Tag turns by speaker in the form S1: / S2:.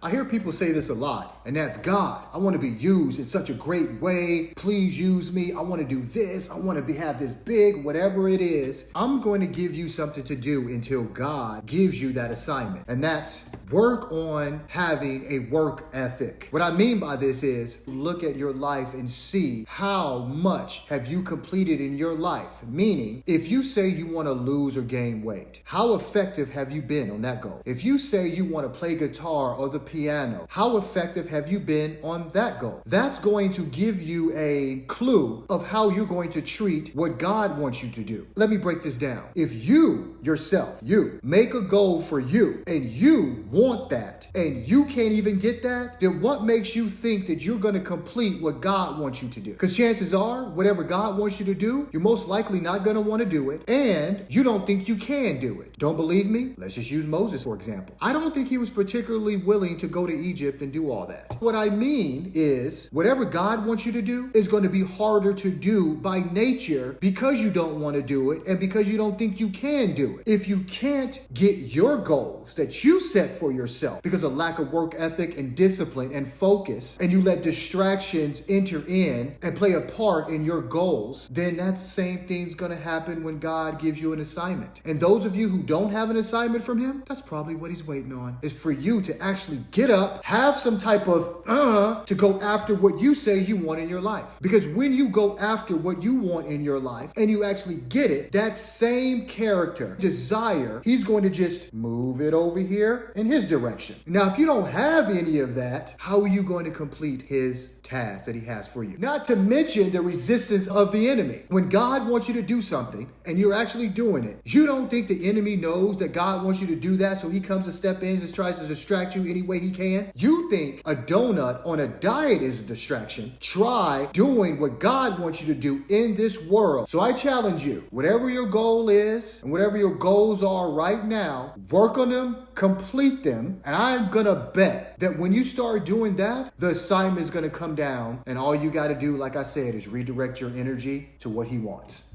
S1: I hear people say this a lot, and that's God. I want to be used in such a great way. Please use me. I want to do this. I want to have this big, whatever it is. I'm going to give you something to do until God gives you that assignment. And that's work on having a work ethic. What I mean by this is look at your life and see how much have you completed in your life. Meaning, if you say you want to lose or gain weight, how effective have you been on that goal? If you say you want to play guitar or the piano, how effective have you been on that goal? That's going to give you a clue of how you're going to treat what God wants you to do. Let me break this down. If you yourself, you make a goal for you and you want that and you can't even get that, then what makes you think that you're going to complete what God wants you to do? Because chances are, whatever God wants you to do, you're most likely not going to want to do it, and you don't think you can do it. Don't believe me? Let's just use Moses, for example. I don't think he was particularly willing to go to Egypt and do all that. What I mean is, whatever God wants you to do is going to be harder to do by nature because you don't want to do it and because you don't think you can do it. If you can't get your goals that you set for yourself because of lack of work ethic and discipline and focus, and you let distractions enter in and play a part in your goals, then that same thing's going to happen when God gives you an assignment. And those of you who don't have an assignment from him, that's probably what he's waiting on, is for you to actually get up, have some type of to go after what you say you want in your life. Because when you go after what you want in your life and you actually get it, that same character, desire, he's going to just move it over here in his direction. Now, if you don't have any of that, how are you going to complete his task that he has for you? Not to mention the resistance of the enemy. When God wants you to do something and you're actually doing it, you don't think the enemy knows that God wants you to do that, so he comes to step in and tries to distract you any way he can? You think a donut on a diet is a distraction. Try doing what God wants you to do in this world. So I challenge you, whatever your goal is and whatever your goals are right now, work on them, complete them, and I'm gonna bet that when you start doing that, the assignment is gonna come down, and all you got to do, like I said, is redirect your energy to what he wants.